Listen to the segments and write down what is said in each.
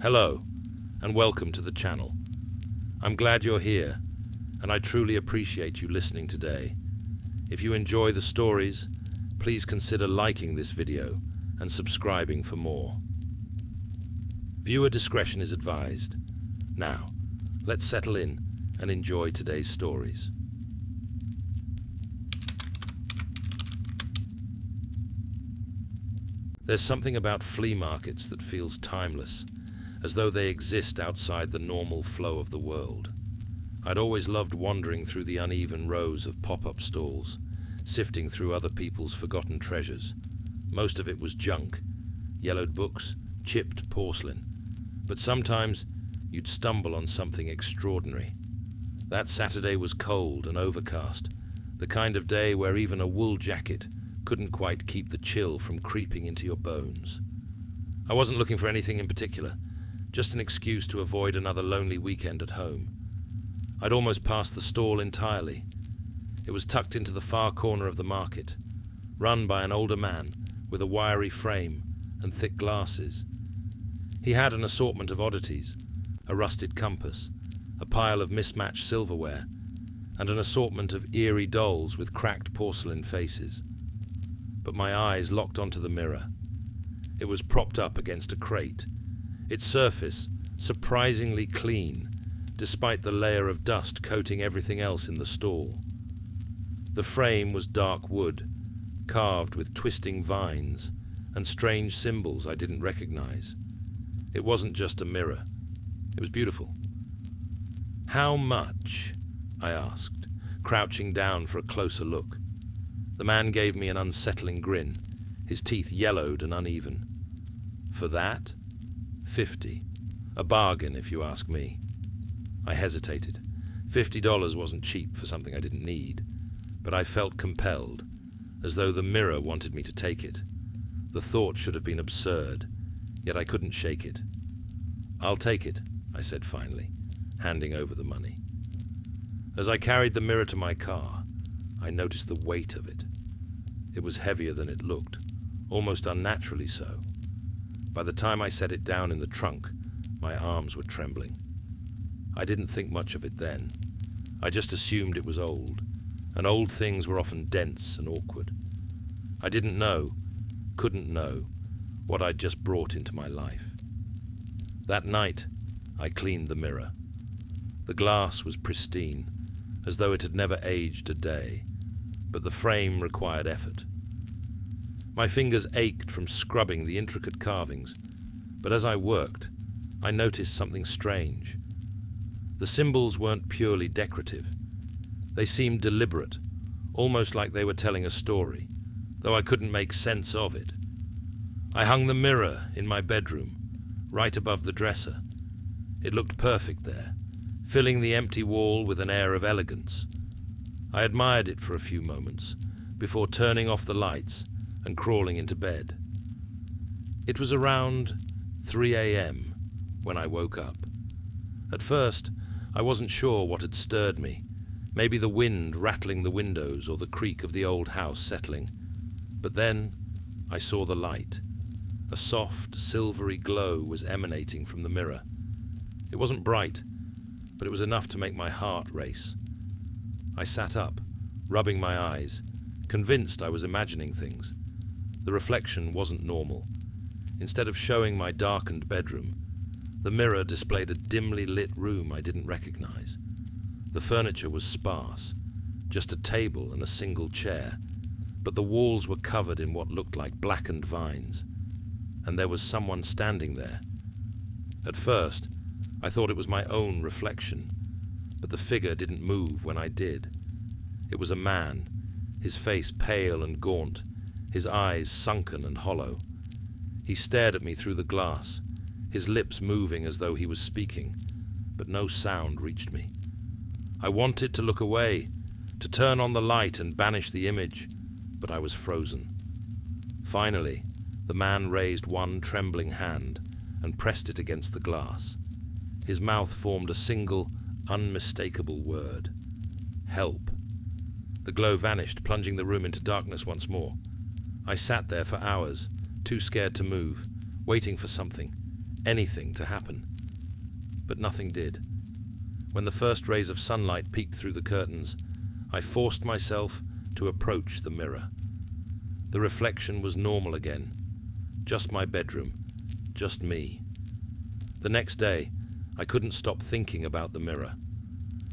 Hello, and welcome to the channel. I'm glad you're here, and I truly appreciate you listening today. If you enjoy the stories, please consider liking this video and subscribing for more. Viewer discretion is advised. Now, let's settle in and enjoy today's stories. There's something about flea markets that feels timeless, as though they exist outside the normal flow of the world. I'd always loved wandering through the uneven rows of pop-up stalls, sifting through other people's forgotten treasures. Most of it was junk, yellowed books, chipped porcelain. But sometimes you'd stumble on something extraordinary. That Saturday was cold and overcast, the kind of day where even a wool jacket couldn't quite keep the chill from creeping into your bones. I wasn't looking for anything in particular, just an excuse to avoid another lonely weekend at home. I'd almost passed the stall entirely. It was tucked into the far corner of the market, run by an older man with a wiry frame and thick glasses. He had an assortment of oddities, a rusted compass, a pile of mismatched silverware, and an assortment of eerie dolls with cracked porcelain faces. But my eyes locked onto the mirror. It was propped up against a crate, its surface surprisingly clean, despite the layer of dust coating everything else in the stall. The frame was dark wood, carved with twisting vines and strange symbols I didn't recognize. It wasn't just a mirror. It was beautiful. "How much?" I asked, crouching down for a closer look. The man gave me an unsettling grin, his teeth yellowed and uneven. "For that? 50. A bargain, if you ask me." I hesitated. $50 wasn't cheap for something I didn't need, but I felt compelled, as though the mirror wanted me to take it. The thought should have been absurd, yet I couldn't shake it. "I'll take it," I said finally, handing over the money. As I carried the mirror to my car, I noticed the weight of it. It was heavier than it looked, almost unnaturally so. By the time I set it down in the trunk, my arms were trembling. I didn't think much of it then. I just assumed it was old, and old things were often dense and awkward. I didn't know, couldn't know, what I'd just brought into my life. That night, I cleaned the mirror. The glass was pristine, as though it had never aged a day, but the frame required effort. My fingers ached from scrubbing the intricate carvings, but as I worked, I noticed something strange. The symbols weren't purely decorative. They seemed deliberate, almost like they were telling a story, though I couldn't make sense of it. I hung the mirror in my bedroom, right above the dresser. It looked perfect there, filling the empty wall with an air of elegance. I admired it for a few moments, before turning off the lights and crawling into bed. It was around 3 a.m. when I woke up. At first, I wasn't sure what had stirred me, maybe the wind rattling the windows or the creak of the old house settling. But then I saw the light. A soft, silvery glow was emanating from the mirror. It wasn't bright, but it was enough to make my heart race. I sat up, rubbing my eyes, convinced I was imagining things. The reflection wasn't normal. Instead of showing my darkened bedroom, the mirror displayed a dimly lit room I didn't recognize. The furniture was sparse, just a table and a single chair, but the walls were covered in what looked like blackened vines, and there was someone standing there. At first, I thought it was my own reflection, but the figure didn't move when I did. It was a man, his face pale and gaunt, his eyes sunken and hollow. He stared at me through the glass, his lips moving as though he was speaking, but no sound reached me. I wanted to look away, to turn on the light and banish the image, but I was frozen. Finally, the man raised one trembling hand and pressed it against the glass. His mouth formed a single, unmistakable word. "Help." The glow vanished, plunging the room into darkness once more. I sat there for hours, too scared to move, waiting for something, anything to happen. But nothing did. When the first rays of sunlight peeked through the curtains, I forced myself to approach the mirror. The reflection was normal again. Just my bedroom. Just me. The next day, I couldn't stop thinking about the mirror.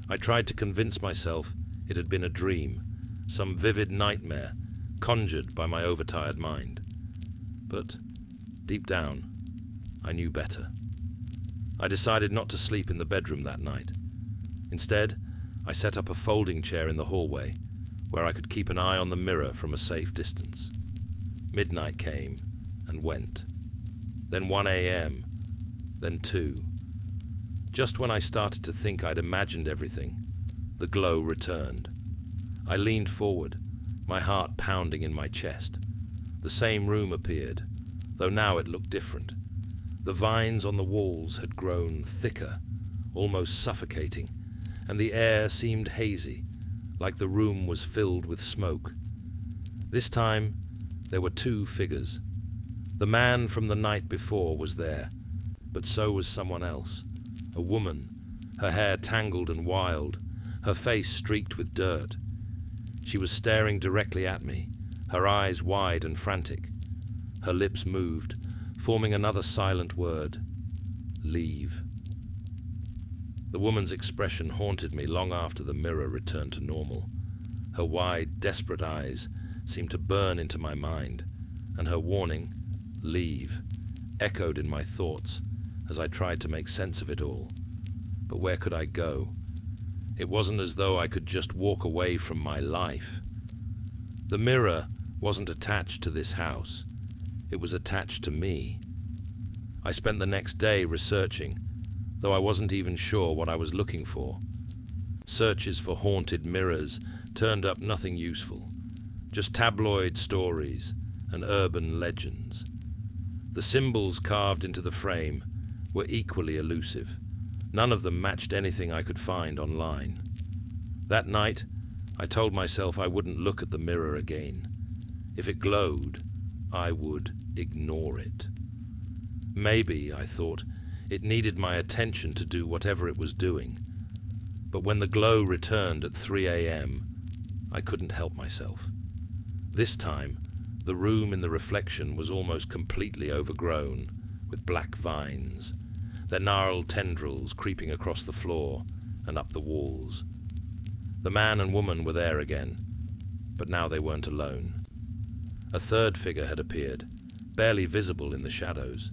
I tried to convince myself it had been a dream, some vivid nightmare conjured by my overtired mind. But deep down, I knew better. I decided not to sleep in the bedroom that night. Instead, I set up a folding chair in the hallway where I could keep an eye on the mirror from a safe distance. Midnight came and went. Then 1 a.m., then 2. Just when I started to think I'd imagined everything, the glow returned. I leaned forward, my heart pounding in my chest. The same room appeared, though now it looked different. The vines on the walls had grown thicker, almost suffocating, and the air seemed hazy, like the room was filled with smoke. This time, there were 2 figures. The man from the night before was there, but so was someone else, a woman, her hair tangled and wild, her face streaked with dirt. She was staring directly at me, her eyes wide and frantic. Her lips moved, forming another silent word: leave. The woman's expression haunted me long after the mirror returned to normal. Her wide, desperate eyes seemed to burn into my mind, and her warning, leave, echoed in my thoughts as I tried to make sense of it all. But where could I go? It wasn't as though I could just walk away from my life. The mirror wasn't attached to this house. It was attached to me. I spent the next day researching, though I wasn't even sure what I was looking for. Searches for haunted mirrors turned up nothing useful, just tabloid stories and urban legends. The symbols carved into the frame were equally elusive. None of them matched anything I could find online. That night, I told myself I wouldn't look at the mirror again. If it glowed, I would ignore it. Maybe, I thought, it needed my attention to do whatever it was doing. But when the glow returned at 3 a.m., I couldn't help myself. This time, the room in the reflection was almost completely overgrown with black vines, their gnarled tendrils creeping across the floor and up the walls. The man and woman were there again, but now they weren't alone. A third figure had appeared, barely visible in the shadows.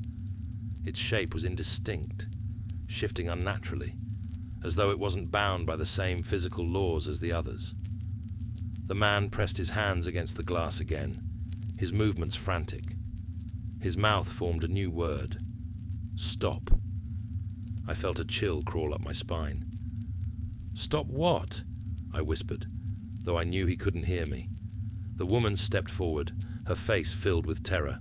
Its shape was indistinct, shifting unnaturally, as though it wasn't bound by the same physical laws as the others. The man pressed his hands against the glass again, his movements frantic. His mouth formed a new word: stop. I felt a chill crawl up my spine. Stop what? I whispered, though I knew he couldn't hear me. The woman stepped forward, her face filled with terror.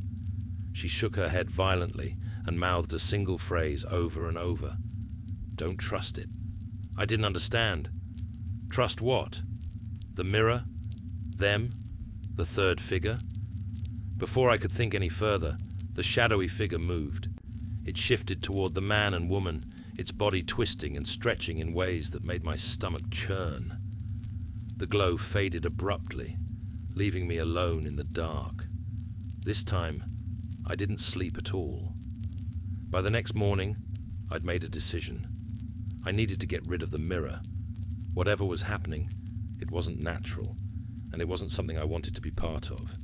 She shook her head violently and mouthed a single phrase over and over. Don't trust it. I didn't understand. Trust what? The mirror? Them? The third figure? Before I could think any further, the shadowy figure moved. It shifted toward the man and woman, its body twisting and stretching in ways that made my stomach churn. The glow faded abruptly, leaving me alone in the dark. This time, I didn't sleep at all. By the next morning, I'd made a decision. I needed to get rid of the mirror. Whatever was happening, it wasn't natural, and it wasn't something I wanted to be part of.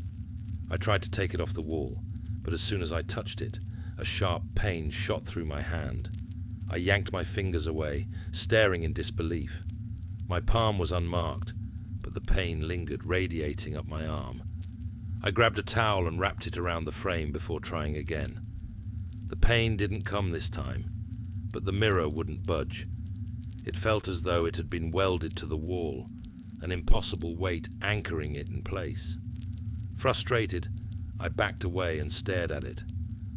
I tried to take it off the wall, but as soon as I touched it, a sharp pain shot through my hand. I yanked my fingers away, staring in disbelief. My palm was unmarked, but the pain lingered, radiating up my arm. I grabbed a towel and wrapped it around the frame before trying again. The pain didn't come this time, but the mirror wouldn't budge. It felt as though it had been welded to the wall, an impossible weight anchoring it in place. Frustrated, I backed away and stared at it.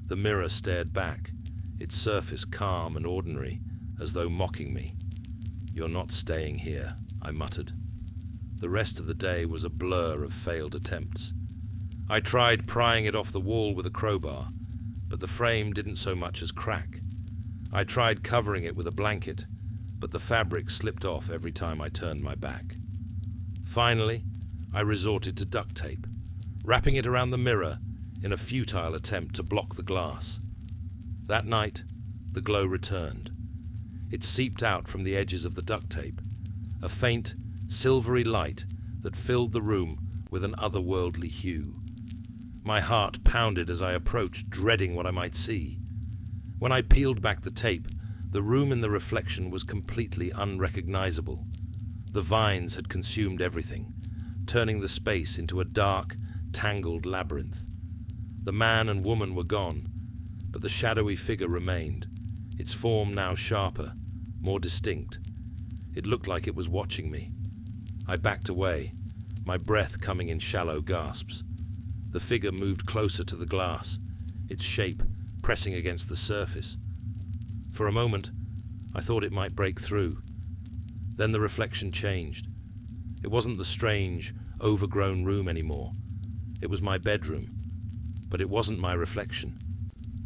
The mirror stared back, its surface calm and ordinary, as though mocking me. You're not staying here, I muttered. The rest of the day was a blur of failed attempts. I tried prying it off the wall with a crowbar, but the frame didn't so much as crack. I tried covering it with a blanket, but the fabric slipped off every time I turned my back. Finally, I resorted to duct tape, wrapping it around the mirror in a futile attempt to block the glass. That night, the glow returned. It seeped out from the edges of the duct tape, a faint, silvery light that filled the room with an otherworldly hue. My heart pounded as I approached, dreading what I might see. When I peeled back the tape, the room in the reflection was completely unrecognizable. The vines had consumed everything, turning the space into a dark, tangled labyrinth. The man and woman were gone, but the shadowy figure remained, its form now sharper, more distinct. It looked like it was watching me. I backed away, my breath coming in shallow gasps. The figure moved closer to the glass, its shape pressing against the surface. For a moment, I thought it might break through. Then the reflection changed. It wasn't the strange, overgrown room anymore. It was my bedroom, but it wasn't my reflection.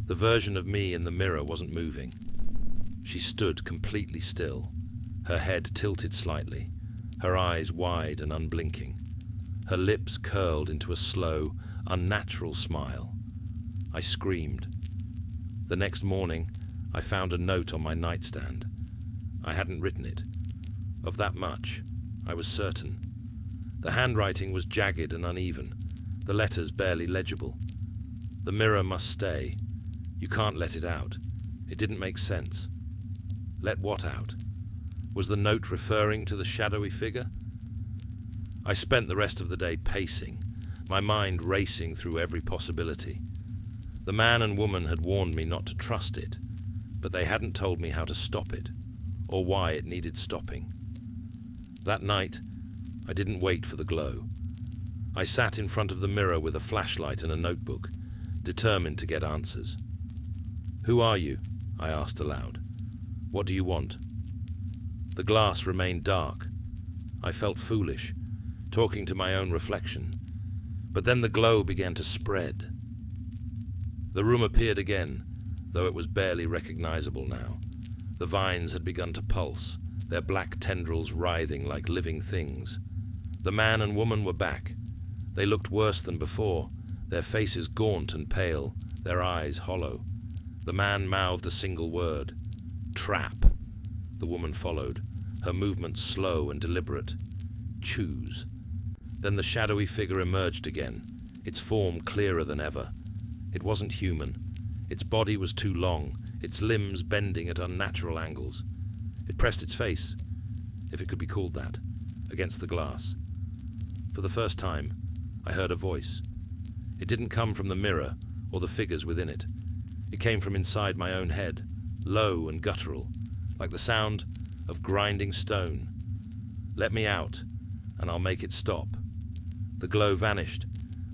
The version of me in the mirror wasn't moving. She stood completely still, her head tilted slightly, her eyes wide and unblinking. Her lips curled into a slow, unnatural smile. I screamed. The next morning, I found a note on my nightstand. I hadn't written it. Of that much, I was certain. The handwriting was jagged and uneven, the letters barely legible. The mirror must stay. You can't let it out. It didn't make sense. Let what out? Was the note referring to the shadowy figure? I spent the rest of the day pacing, my mind racing through every possibility. The man and woman had warned me not to trust it, but they hadn't told me how to stop it, or why it needed stopping. That night, I didn't wait for the glow. I sat in front of the mirror with a flashlight and a notebook, determined to get answers. "Who are you?" I asked aloud. "What do you want?" The glass remained dark. I felt foolish, talking to my own reflection. But then the glow began to spread. The room appeared again, though it was barely recognizable now. The vines had begun to pulse, their black tendrils writhing like living things. The man and woman were back. They looked worse than before, their faces gaunt and pale, their eyes hollow. The man mouthed a single word. "Trap." The woman followed, her movements slow and deliberate. "Choose." Then the shadowy figure emerged again, its form clearer than ever. It wasn't human. Its body was too long, its limbs bending at unnatural angles. It pressed its face, if it could be called that, against the glass. For the first time, I heard a voice. It didn't come from the mirror or the figures within it. It came from inside my own head, low and guttural, like the sound of grinding stone. "Let me out, and I'll make it stop." The glow vanished,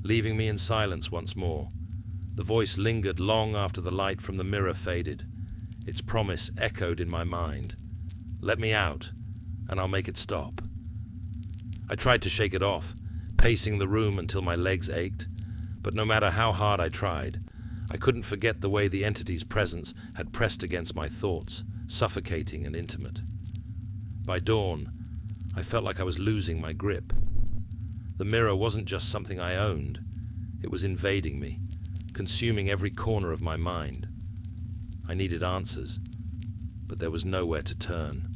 leaving me in silence once more. The voice lingered long after the light from the mirror faded. Its promise echoed in my mind. "Let me out, and I'll make it stop." I tried to shake it off, pacing the room until my legs ached, but no matter how hard I tried, I couldn't forget the way the entity's presence had pressed against my thoughts, suffocating and intimate. By dawn, I felt like I was losing my grip. The mirror wasn't just something I owned. It was invading me, consuming every corner of my mind. I needed answers, but there was nowhere to turn.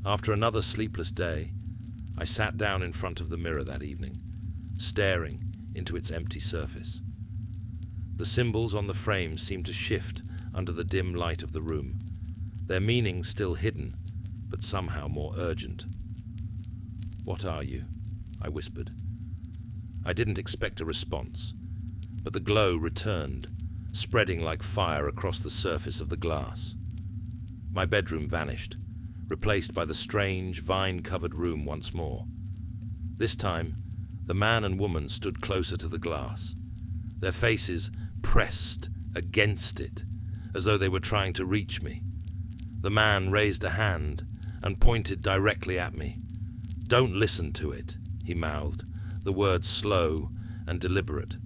After another sleepless day, I sat down in front of the mirror that evening, staring into its empty surface. The symbols on the frame seemed to shift under the dim light of the room, their meaning still hidden, but somehow more urgent. "What are you?" I whispered. I didn't expect a response, but the glow returned, spreading like fire across the surface of the glass. My bedroom vanished, replaced by the strange, vine-covered room once more. This time, the man and woman stood closer to the glass, their faces pressed against it, as though they were trying to reach me. The man raised a hand and pointed directly at me. "Don't listen to it," he mouthed, the words slow and deliberate.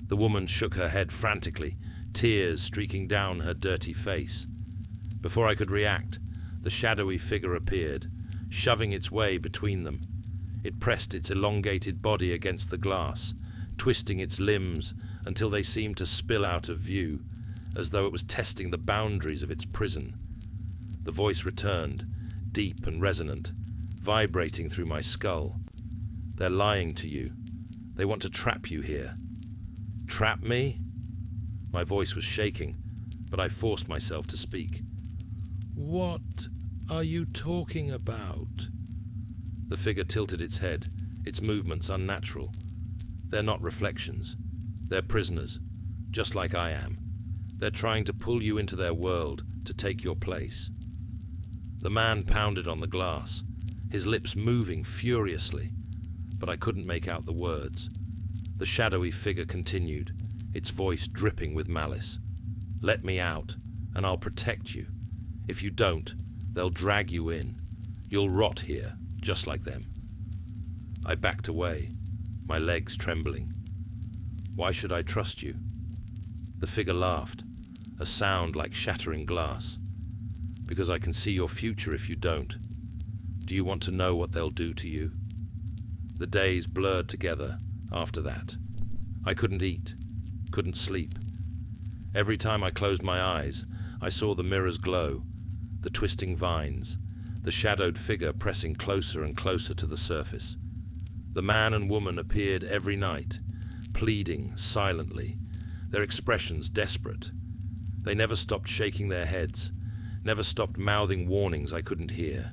The woman shook her head frantically, tears streaking down her dirty face. Before I could react, the shadowy figure appeared, shoving its way between them. It pressed its elongated body against the glass, twisting its limbs until they seemed to spill out of view, as though it was testing the boundaries of its prison. The voice returned, deep and resonant, vibrating through my skull. "They're lying to you. They want to trap you here." "Trap me?" My voice was shaking, but I forced myself to speak. "What are you talking about?" The figure tilted its head, its movements unnatural. "They're not reflections. They're prisoners, just like I am. They're trying to pull you into their world, to take your place." The man pounded on the glass, his lips moving furiously, but I couldn't make out the words. The shadowy figure continued, its voice dripping with malice. "Let me out, and I'll protect you. If you don't, they'll drag you in. You'll rot here, just like them." I backed away, my legs trembling. "Why should I trust you?" The figure laughed, a sound like shattering glass. "Because I can see your future if you don't. Do you want to know what they'll do to you?" The days blurred together after that. I couldn't eat, couldn't sleep. Every time I closed my eyes, I saw the mirrors glow, the twisting vines, the shadowed figure pressing closer and closer to the surface. The man and woman appeared every night, pleading silently, their expressions desperate. They never stopped shaking their heads, never stopped mouthing warnings I couldn't hear.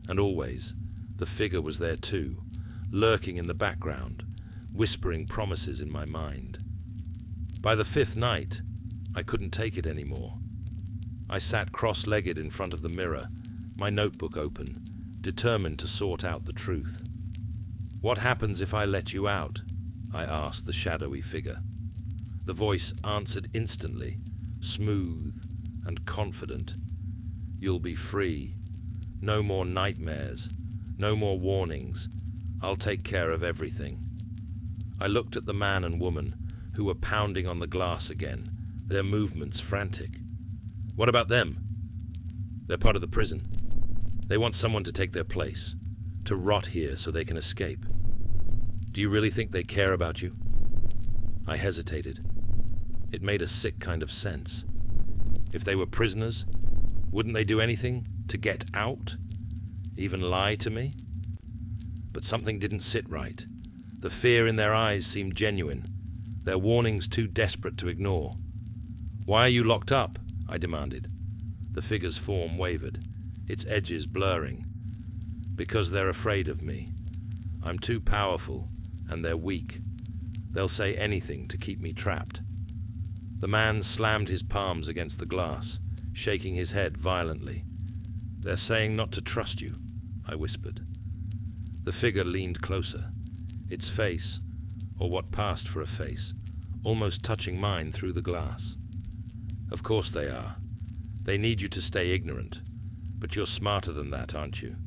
And always, the figure was there too, lurking in the background, whispering promises in my mind. By the 5th night, I couldn't take it anymore. I sat cross-legged in front of the mirror, my notebook open, determined to sort out the truth. "What happens if I let you out?" I asked the shadowy figure. The voice answered instantly, smooth and confident. "You'll be free. No more nightmares. No more warnings. I'll take care of everything." I looked at the man and woman, who were pounding on the glass again, their movements frantic. "What about them?" "They're part of the prison. They want someone to take their place, to rot here so they can escape." "Do you really think they care about you?" I hesitated. It made a sick kind of sense. If they were prisoners, wouldn't they do anything to get out? Even lie to me? But something didn't sit right. The fear in their eyes seemed genuine, their warnings too desperate to ignore. "Why are you locked up?" I demanded. The figure's form wavered, its edges blurring. "Because they're afraid of me. I'm too powerful, and they're weak. They'll say anything to keep me trapped." The man slammed his palms against the glass, shaking his head violently. "They're saying not to trust you," I whispered. The figure leaned closer, its face, or what passed for a face, almost touching mine through the glass. "Of course they are. They need you to stay ignorant. But you're smarter than that, aren't you?"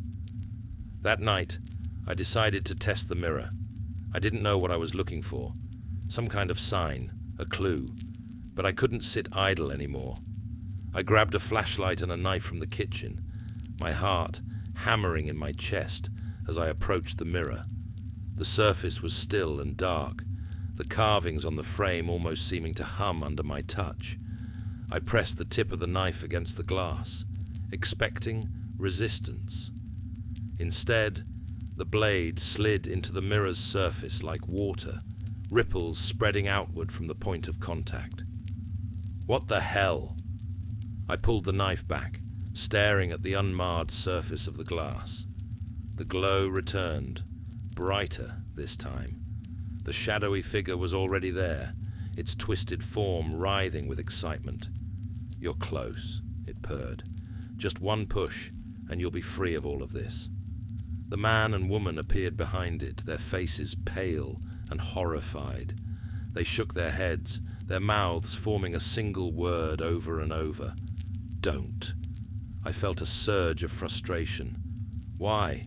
That night, I decided to test the mirror. I didn't know what I was looking for. Some kind of sign, a clue. But I couldn't sit idle anymore. I grabbed a flashlight and a knife from the kitchen, my heart hammering in my chest as I approached the mirror. The surface was still and dark, the carvings on the frame almost seeming to hum under my touch. I pressed the tip of the knife against the glass, expecting resistance. Instead, the blade slid into the mirror's surface like water, ripples spreading outward from the point of contact. "What the hell?" I pulled the knife back, staring at the unmarred surface of the glass. The glow returned, brighter this time. The shadowy figure was already there, its twisted form writhing with excitement. "You're close," it purred. "Just one push, and you'll be free of all of this." The man and woman appeared behind it, their faces pale and horrified. They shook their heads, their mouths forming a single word over and over. "Don't." I felt a surge of frustration. Why?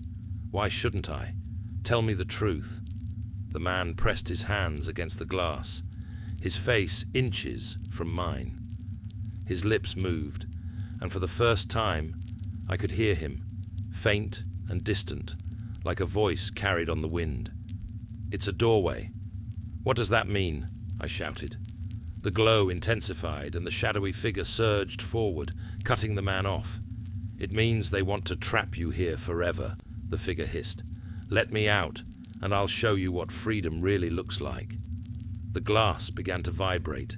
Why shouldn't I? Tell me the truth. The man pressed his hands against the glass, his face inches from mine. His lips moved, and for the first time I could hear him, faint and distant, like a voice carried on the wind. "It's a doorway." "What does that mean?" I shouted. The glow intensified, and the shadowy figure surged forward, cutting the man off. "It means they want to trap you here forever," the figure hissed. "Let me out, and I'll show you what freedom really looks like." The glass began to vibrate,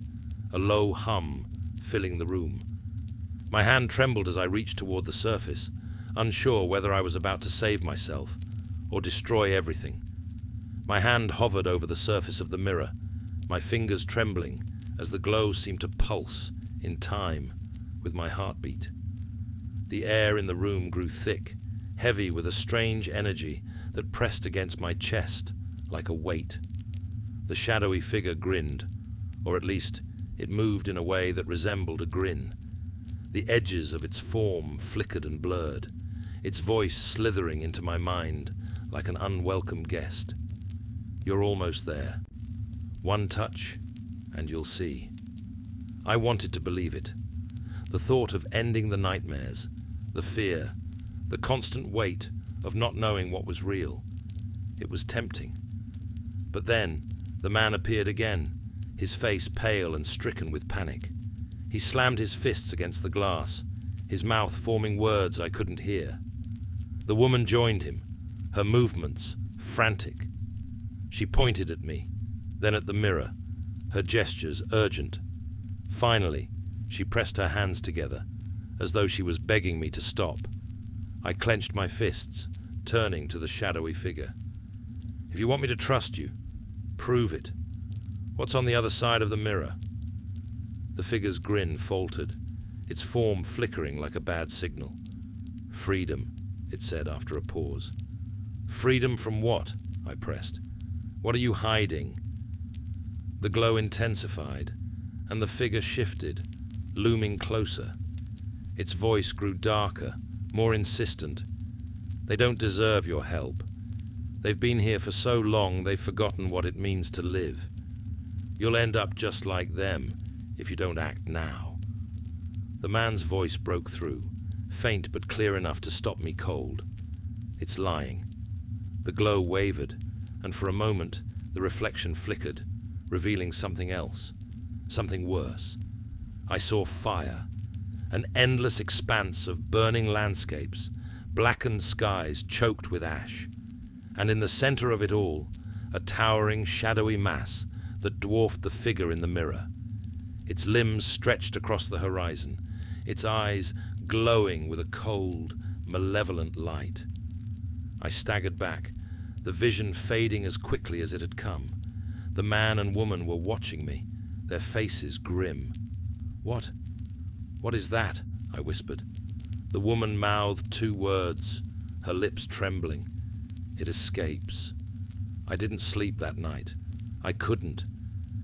a low hum filling the room. My hand trembled as I reached toward the surface, unsure whether I was about to save myself or destroy everything. My hand hovered over the surface of the mirror, my fingers trembling as the glow seemed to pulse in time with my heartbeat. The air in the room grew thick, heavy with a strange energy that pressed against my chest like a weight. The shadowy figure grinned, or at least it moved in a way that resembled a grin. The edges of its form flickered and blurred, its voice slithering into my mind like an unwelcome guest. "You're almost there. One touch, and you'll see." I wanted to believe it. The thought of ending the nightmares, the fear, the constant weight of not knowing what was real. It was tempting. But then, the man appeared again, his face pale and stricken with panic. He slammed his fists against the glass, his mouth forming words I couldn't hear. The woman joined him, her movements frantic. She pointed at me, then at the mirror, her gestures urgent. Finally, she pressed her hands together, as though she was begging me to stop. I clenched my fists, turning to the shadowy figure. "If you want me to trust you, prove it. What's on the other side of the mirror?" The figure's grin faltered, its form flickering like a bad signal. "Freedom," it said after a pause. "Freedom from what?" I pressed. "What are you hiding?" The glow intensified, and the figure shifted, looming closer. Its voice grew darker, more insistent. "They don't deserve your help. They've been here for so long they've forgotten what it means to live. You'll end up just like them if you don't act now." The man's voice broke through, faint but clear enough to stop me cold. "It's lying." The glow wavered, and for a moment the reflection flickered, revealing something else, something worse. I saw fire, an endless expanse of burning landscapes, blackened skies choked with ash, and in the center of it all, a towering, shadowy mass that dwarfed the figure in the mirror. Its limbs stretched across the horizon, its eyes glowing with a cold, malevolent light. I staggered back, the vision fading as quickly as it had come. The man and woman were watching me, their faces grim. What is that?" I whispered. The woman mouthed two words, her lips trembling. "It escapes." I didn't sleep that night. I couldn't.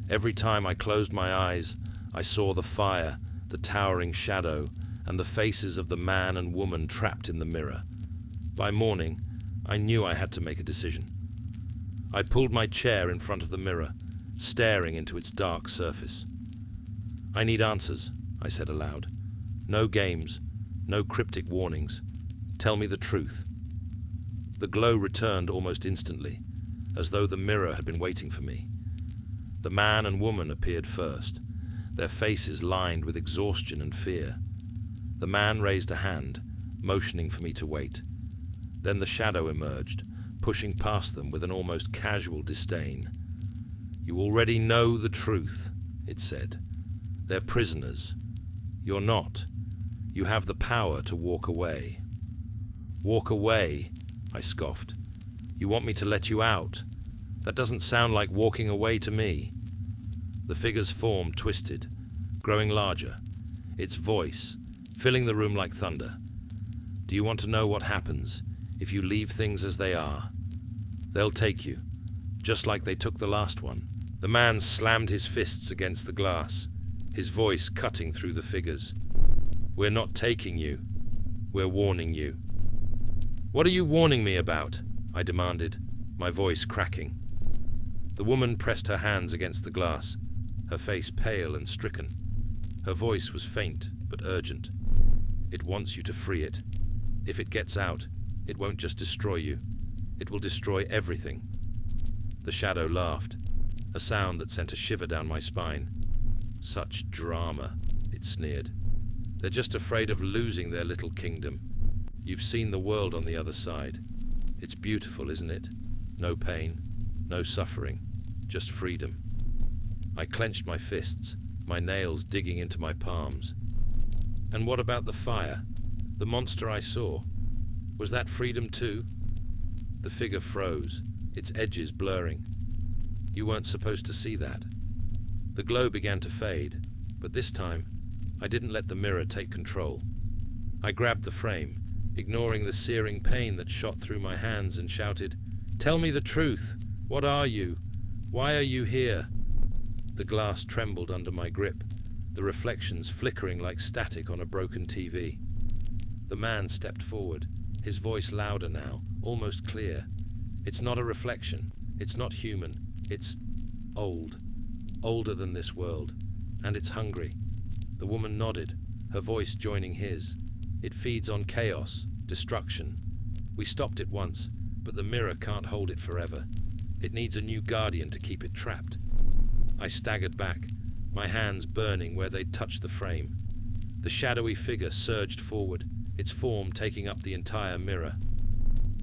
Every time I closed my eyes, I saw the fire, the towering shadow, and the faces of the man and woman trapped in the mirror. By morning, I knew I had to make a decision. I pulled my chair in front of the mirror, staring into its dark surface. "I need answers," I said aloud. "No games, no cryptic warnings. Tell me the truth." The glow returned almost instantly, as though the mirror had been waiting for me. The man and woman appeared first, their faces lined with exhaustion and fear. The man raised a hand, motioning for me to wait. Then the shadow emerged, pushing past them with an almost casual disdain. "You already know the truth," it said. "They're prisoners. You're not. You have the power to walk away." "Walk away?" I scoffed. "You want me to let you out? That doesn't sound like walking away to me." The figure's form twisted, growing larger, its voice filling the room like thunder. "Do you want to know what happens if you leave things as they are? They'll take you, just like they took the last one." The man slammed his fists against the glass, his voice cutting through the figures. "We're not taking you. We're warning you." "What are you warning me about?" I demanded, my voice cracking. The woman pressed her hands against the glass, her face pale and stricken. Her voice was faint but urgent. It wants you to free it. If it gets out, it won't just destroy you. It will destroy everything. The shadow laughed, a sound that sent a shiver down my spine. Such drama, it sneered. They're just afraid of losing their little kingdom. You've seen the world on the other side. It's beautiful, isn't it? No pain, no suffering, just freedom. I clenched my fists, my nails digging into my palms. And what about the fire? The monster I saw? Was that freedom too? The figure froze, its edges blurring. You weren't supposed to see that. The glow began to fade, but this time, I didn't let the mirror take control. I grabbed the frame, ignoring the searing pain that shot through my hands, and shouted, "Tell me the truth! What are you? Why are you here?" The glass trembled under my grip, the reflections flickering like static on a broken TV. The man stepped forward, his voice louder now, almost clear. "It's not a reflection. It's not human. It's old. Older than this world. And it's hungry." The woman nodded, her voice joining his. "It feeds on chaos, destruction. We stopped it once, but the mirror can't hold it forever. It needs a new guardian to keep it trapped." I staggered back, my hands burning where they'd touched the frame. The shadowy figure surged forward, its form taking up the entire mirror.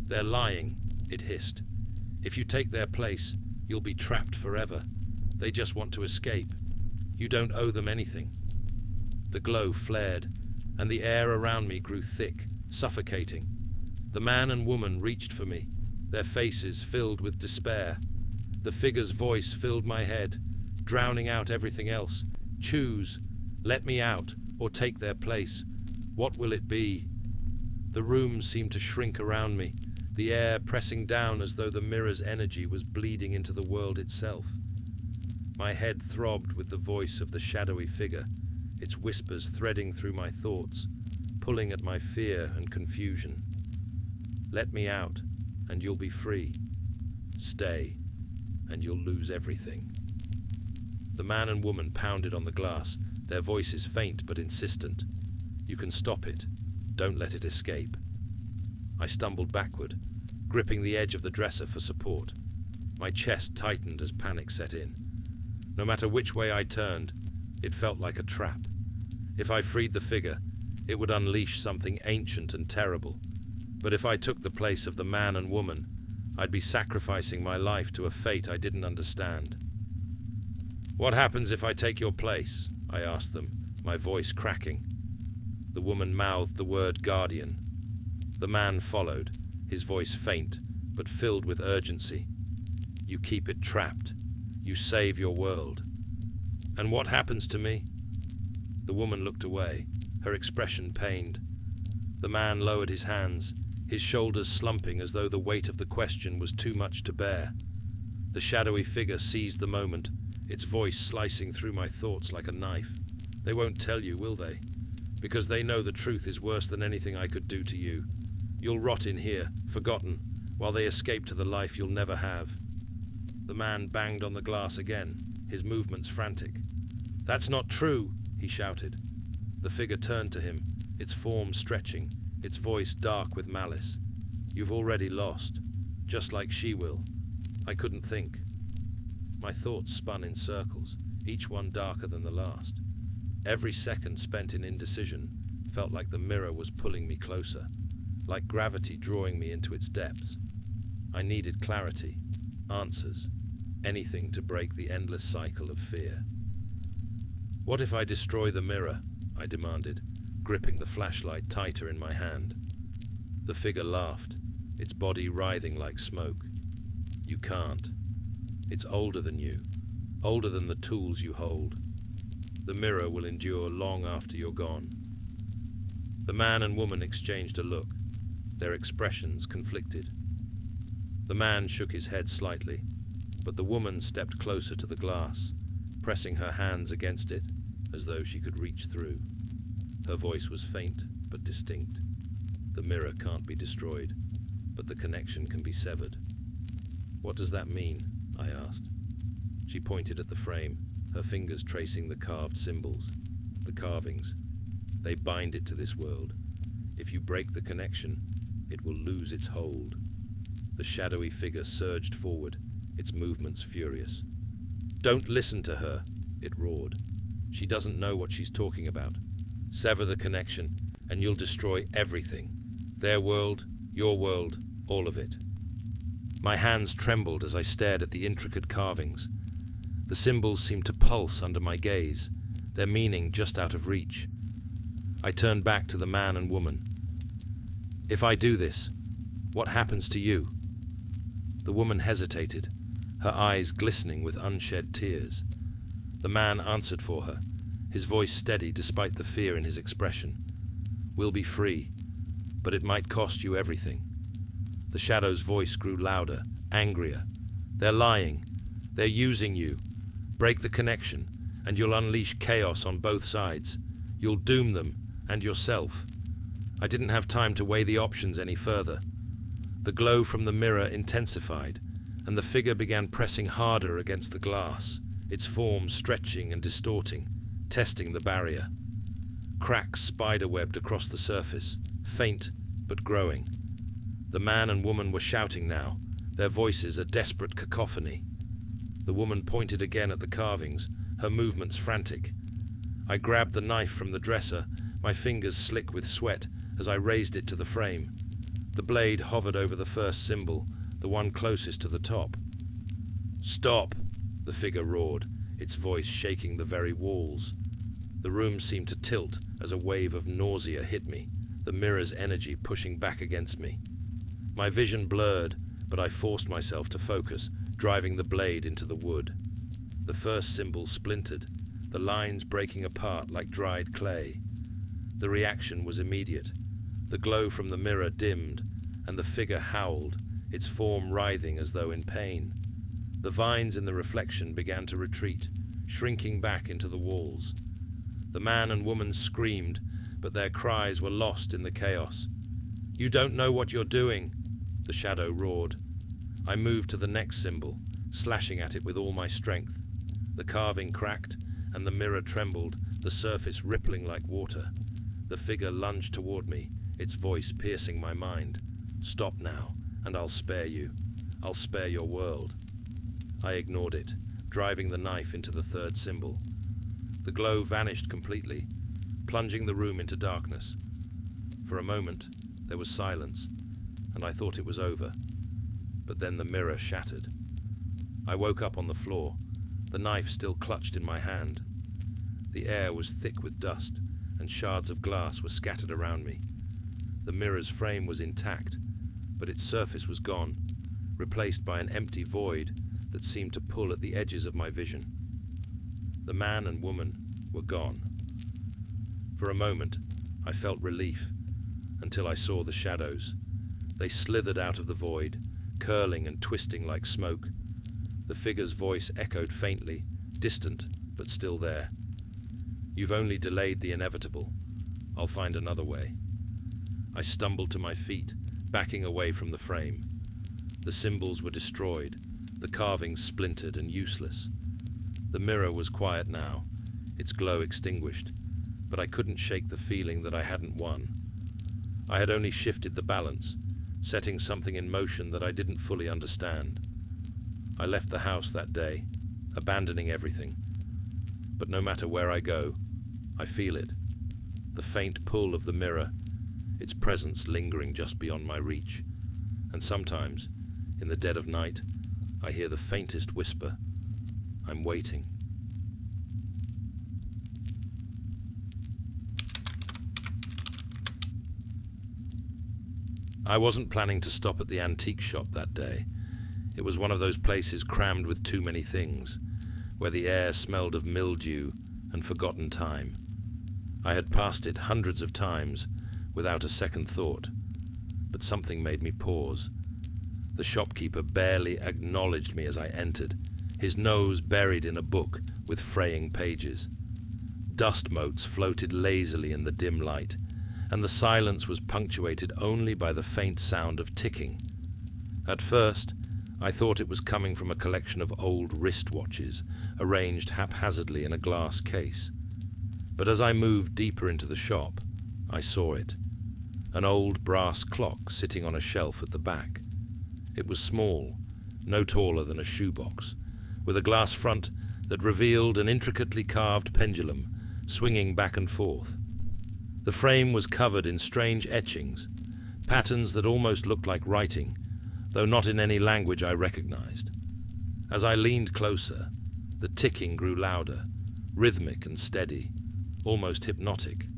"They're lying," it hissed. "If you take their place, you'll be trapped forever. They just want to escape. You don't owe them anything." The glow flared, and the air around me grew thick, suffocating. The man and woman reached for me, their faces filled with despair. The figure's voice filled my head, drowning out everything else. "Choose. Let me out, or take their place. What will it be?" The room seemed to shrink around me, the air pressing down as though the mirror's energy was bleeding into the world itself. My head throbbed with the voice of the shadowy figure, its whispers threading through my thoughts, pulling at my fear and confusion. "Let me out, and you'll be free. Stay, and you'll lose everything." The man and woman pounded on the glass, their voices faint but insistent. "You can stop it. Don't let it escape." I stumbled backward, gripping the edge of the dresser for support. My chest tightened as panic set in. No matter which way I turned, it felt like a trap. If I freed the figure, it would unleash something ancient and terrible. But if I took the place of the man and woman, I'd be sacrificing my life to a fate I didn't understand. "What happens if I take your place?" I asked them, my voice cracking. The woman mouthed the word guardian. The man followed, his voice faint, but filled with urgency. "You keep it trapped. You save your world." "And what happens to me?" The woman looked away, her expression pained. The man lowered his hands, his shoulders slumping as though the weight of the question was too much to bear. The shadowy figure seized the moment, its voice slicing through my thoughts like a knife. "They won't tell you, will they? Because they know the truth is worse than anything I could do to you. You'll rot in here, forgotten, while they escape to the life you'll never have." The man banged on the glass again, his movements frantic. "That's not true," he shouted. The figure turned to him, its form stretching, its voice dark with malice. "You've already lost, just like she will." I couldn't think. My thoughts spun in circles, each one darker than the last. Every second spent in indecision felt like the mirror was pulling me closer, like gravity drawing me into its depths. I needed clarity, answers, anything to break the endless cycle of fear. "What if I destroy the mirror?" I demanded, gripping the flashlight tighter in my hand. The figure laughed, its body writhing like smoke. "You can't. It's older than you, older than the tools you hold. The mirror will endure long after you're gone." The man and woman exchanged a look, their expressions conflicted. The man shook his head slightly, but the woman stepped closer to the glass, pressing her hands against it as though she could reach through. Her voice was faint but distinct. "The mirror can't be destroyed, but the connection can be severed." "What does that mean?" I asked. She pointed at the frame, her fingers tracing the carved symbols, the carvings. They bind it to this world. If you break the connection, it will lose its hold. The shadowy figure surged forward, its movements furious. "Don't listen to her," it roared. "She doesn't know what she's talking about. Sever the connection, and you'll destroy everything. Their world, your world, all of it." My hands trembled as I stared at the intricate carvings. The symbols seemed to pulse under my gaze, their meaning just out of reach. I turned back to the man and woman. "If I do this, what happens to you?" The woman hesitated, her eyes glistening with unshed tears. The man answered for her, his voice steady despite the fear in his expression. "We'll be free, but it might cost you everything." The shadow's voice grew louder, angrier. "They're lying. They're using you. Break the connection, and you'll unleash chaos on both sides. You'll doom them, and yourself." I didn't have time to weigh the options any further. The glow from the mirror intensified, and the figure began pressing harder against the glass, its form stretching and distorting, testing the barrier. Cracks spiderwebbed across the surface, faint but growing. The man and woman were shouting now, their voices a desperate cacophony. The woman pointed again at the carvings, her movements frantic. I grabbed the knife from the dresser, my fingers slick with sweat as I raised it to the frame. The blade hovered over the first symbol, the one closest to the top. "Stop!" the figure roared, its voice shaking the very walls. The room seemed to tilt as a wave of nausea hit me, the mirror's energy pushing back against me. My vision blurred, but I forced myself to focus, driving the blade into the wood. The first symbol splintered, the lines breaking apart like dried clay. The reaction was immediate. The glow from the mirror dimmed, and the figure howled, its form writhing as though in pain. The vines in the reflection began to retreat, shrinking back into the walls. The man and woman screamed, but their cries were lost in the chaos. "You don't know what you're doing," the shadow roared. I moved to the next symbol, slashing at it with all my strength. The carving cracked, and the mirror trembled, the surface rippling like water. The figure lunged toward me, its voice piercing my mind. "Stop now, and I'll spare you. I'll spare your world." I ignored it, driving the knife into the third symbol. The glow vanished completely, plunging the room into darkness. For a moment, there was silence, and I thought it was over. But then the mirror shattered. I woke up on the floor, the knife still clutched in my hand. The air was thick with dust, and shards of glass were scattered around me. The mirror's frame was intact, but its surface was gone, replaced by an empty void that seemed to pull at the edges of my vision. The man and woman were gone. For a moment, I felt relief, until I saw the shadows. They slithered out of the void, curling and twisting like smoke. The figure's voice echoed faintly, distant, but still there. "You've only delayed the inevitable. I'll find another way." I stumbled to my feet, backing away from the frame. The symbols were destroyed, the carvings splintered and useless. The mirror was quiet now, its glow extinguished, but I couldn't shake the feeling that I hadn't won. I had only shifted the balance, setting something in motion that I didn't fully understand. I left the house that day, abandoning everything. But no matter where I go, I feel it. The faint pull of the mirror, its presence lingering just beyond my reach. And sometimes, in the dead of night, I hear the faintest whisper. I'm waiting. I wasn't planning to stop at the antique shop that day. It was one of those places crammed with too many things, where the air smelled of mildew and forgotten time. I had passed it hundreds of times without a second thought, but something made me pause. The shopkeeper barely acknowledged me as I entered, his nose buried in a book with fraying pages. Dust motes floated lazily in the dim light, and the silence was punctuated only by the faint sound of ticking. At first, I thought it was coming from a collection of old wristwatches, arranged haphazardly in a glass case. But as I moved deeper into the shop, I saw it. An old brass clock sitting on a shelf at the back. It was small, no taller than a shoebox, with a glass front that revealed an intricately carved pendulum swinging back and forth. The frame was covered in strange etchings, patterns that almost looked like writing, though not in any language I recognized. As I leaned closer, the ticking grew louder, rhythmic and steady, almost hypnotic.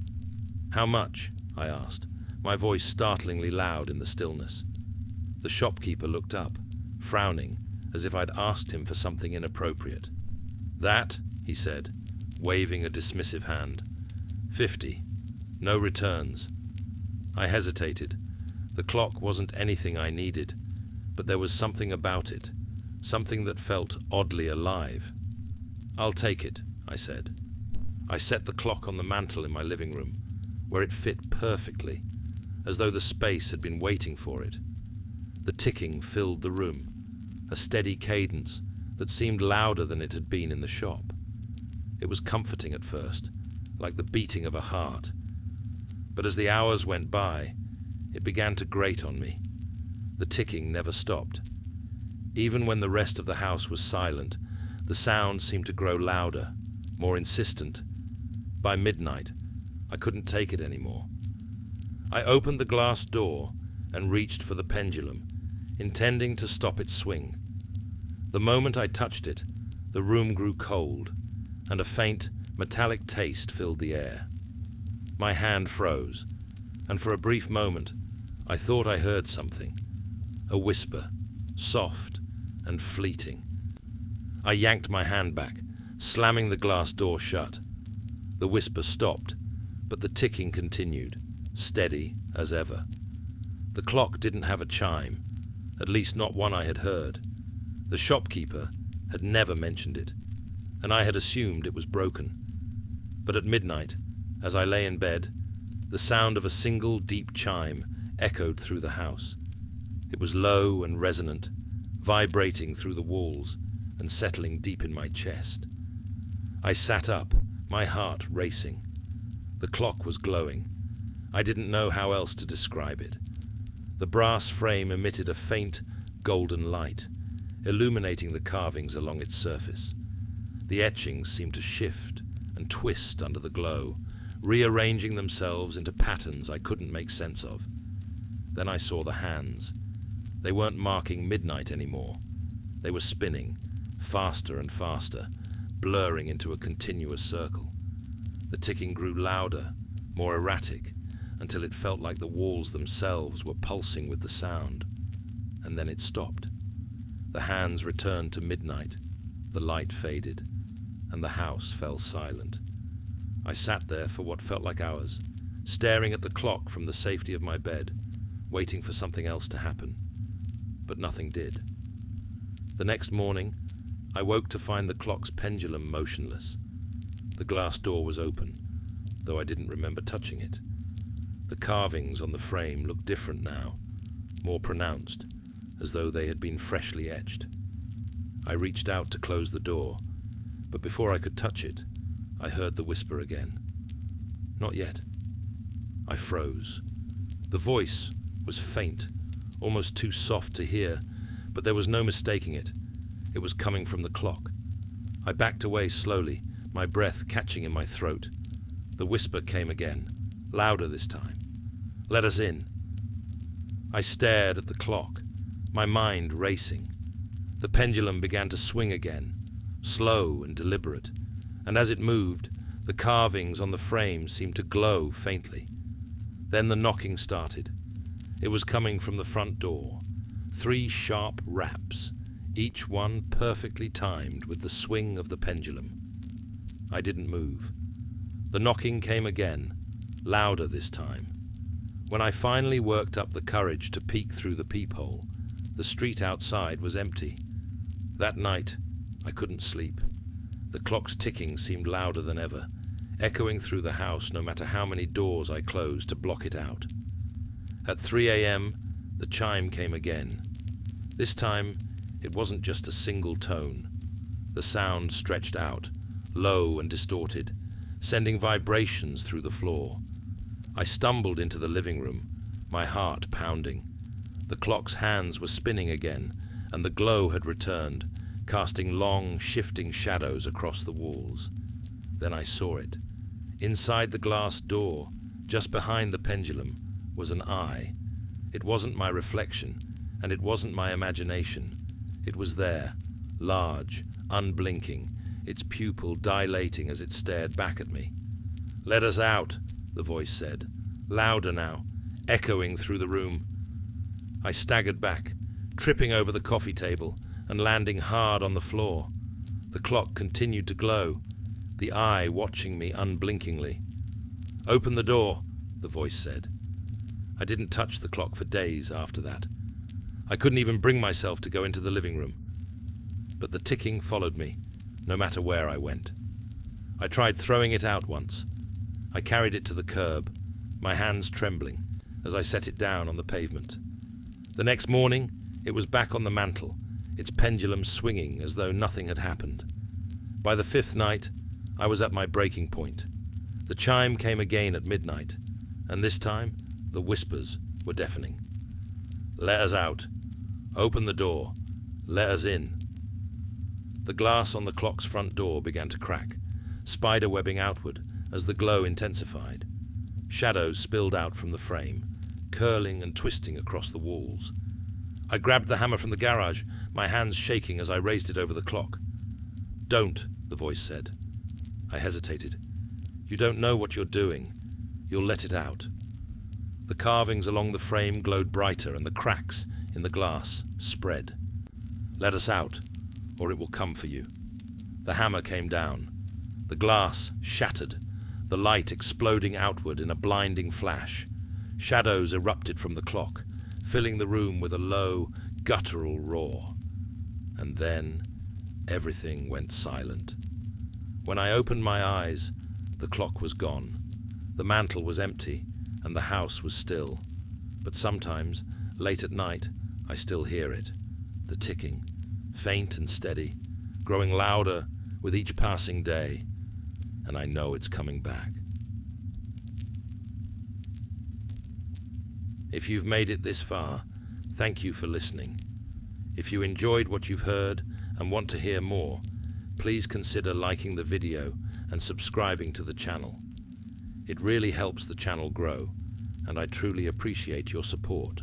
"How much?" I asked, my voice startlingly loud in the stillness. The shopkeeper looked up, frowning, as if I'd asked him for something inappropriate. "That," he said, waving a dismissive hand. 50. No returns." I hesitated. The clock wasn't anything I needed, but there was something about it, something that felt oddly alive. "I'll take it," I said. I set the clock on the mantel in my living room, where it fit perfectly, as though the space had been waiting for it. The ticking filled the room, a steady cadence that seemed louder than it had been in the shop. It was comforting at first, like the beating of a heart. But as the hours went by, it began to grate on me. The ticking never stopped. Even when the rest of the house was silent, the sound seemed to grow louder, more insistent. By midnight, I couldn't take it anymore. I opened the glass door and reached for the pendulum, intending to stop its swing. The moment I touched it, the room grew cold, and a faint, metallic taste filled the air. My hand froze, and for a brief moment, I thought I heard something. A whisper, soft and fleeting. I yanked my hand back, slamming the glass door shut. The whisper stopped, but the ticking continued, steady as ever. The clock didn't have a chime, at least not one I had heard. The shopkeeper had never mentioned it, and I had assumed it was broken. But at midnight, as I lay in bed, the sound of a single deep chime echoed through the house. It was low and resonant, vibrating through the walls and settling deep in my chest. I sat up, my heart racing. The clock was glowing. I didn't know how else to describe it. The brass frame emitted a faint, golden light, illuminating the carvings along its surface. The etchings seemed to shift and twist under the glow, rearranging themselves into patterns I couldn't make sense of. Then I saw the hands. They weren't marking midnight anymore. They were spinning, faster and faster, blurring into a continuous circle. The ticking grew louder, more erratic, until it felt like the walls themselves were pulsing with the sound. And then it stopped. The hands returned to midnight, the light faded, and the house fell silent. I sat there for what felt like hours, staring at the clock from the safety of my bed, waiting for something else to happen. But nothing did. The next morning, I woke to find the clock's pendulum motionless. The glass door was open, though I didn't remember touching it. The carvings on the frame looked different now, more pronounced, as though they had been freshly etched. I reached out to close the door, but before I could touch it, I heard the whisper again. "Not yet." I froze. The voice was faint, almost too soft to hear, but there was no mistaking it. It was coming from the clock. I backed away slowly, my breath catching in my throat. The whisper came again, louder this time. "Let us in." I stared at the clock, my mind racing. The pendulum began to swing again, slow and deliberate, and as it moved, the carvings on the frame seemed to glow faintly. Then the knocking started. It was coming from the front door. 3 sharp raps, each one perfectly timed with the swing of the pendulum. I didn't move. The knocking came again, louder this time. When I finally worked up the courage to peek through the peephole, the street outside was empty. That night, I couldn't sleep. The clock's ticking seemed louder than ever, echoing through the house no matter how many doors I closed to block it out. At 3 a.m., the chime came again. This time, It wasn't just a single tone. The sound stretched out, low and distorted, sending vibrations through the floor. I stumbled into the living room, my heart pounding. The clock's hands were spinning again, and the glow had returned, casting long, shifting shadows across the walls. Then I saw it. Inside the glass door, just behind the pendulum, was an eye. It wasn't my reflection, and it wasn't my imagination. It was there, large, unblinking, its pupil dilating as it stared back at me. "Let us out," the voice said, louder now, echoing through the room. I staggered back, tripping over the coffee table and landing hard on the floor. The clock continued to glow, the eye watching me unblinkingly. "Open the door," the voice said. I didn't touch the clock for days after that. I couldn't even bring myself to go into the living room. But the ticking followed me, no matter where I went. I tried throwing it out once. I carried it to the curb, my hands trembling, as I set it down on the pavement. The next morning, it was back on the mantel, its pendulum swinging as though nothing had happened. By the fifth night, I was at my breaking point. The chime came again at midnight, and this time, the whispers were deafening. "Let us out. Open the door. Let us in." The glass on the clock's front door began to crack, spider-webbing outward as the glow intensified. Shadows spilled out from the frame, curling and twisting across the walls. I grabbed the hammer from the garage, my hands shaking as I raised it over the clock. "Don't," the voice said. I hesitated. "You don't know what you're doing. You'll let it out." The carvings along the frame glowed brighter, and the cracks in the glass spread. "Let us out, or it will come for you." The hammer came down. The glass shattered, the light exploding outward in a blinding flash. Shadows erupted from the clock, filling the room with a low, guttural roar. And then everything went silent. When I opened my eyes, the clock was gone. The mantel was empty, and the house was still. But sometimes, late at night, I still hear it, the ticking, faint and steady, growing louder with each passing day, and I know it's coming back. If you've made it this far, thank you for listening. If you enjoyed what you've heard and want to hear more, please consider liking the video and subscribing to the channel. It really helps the channel grow, and I truly appreciate your support.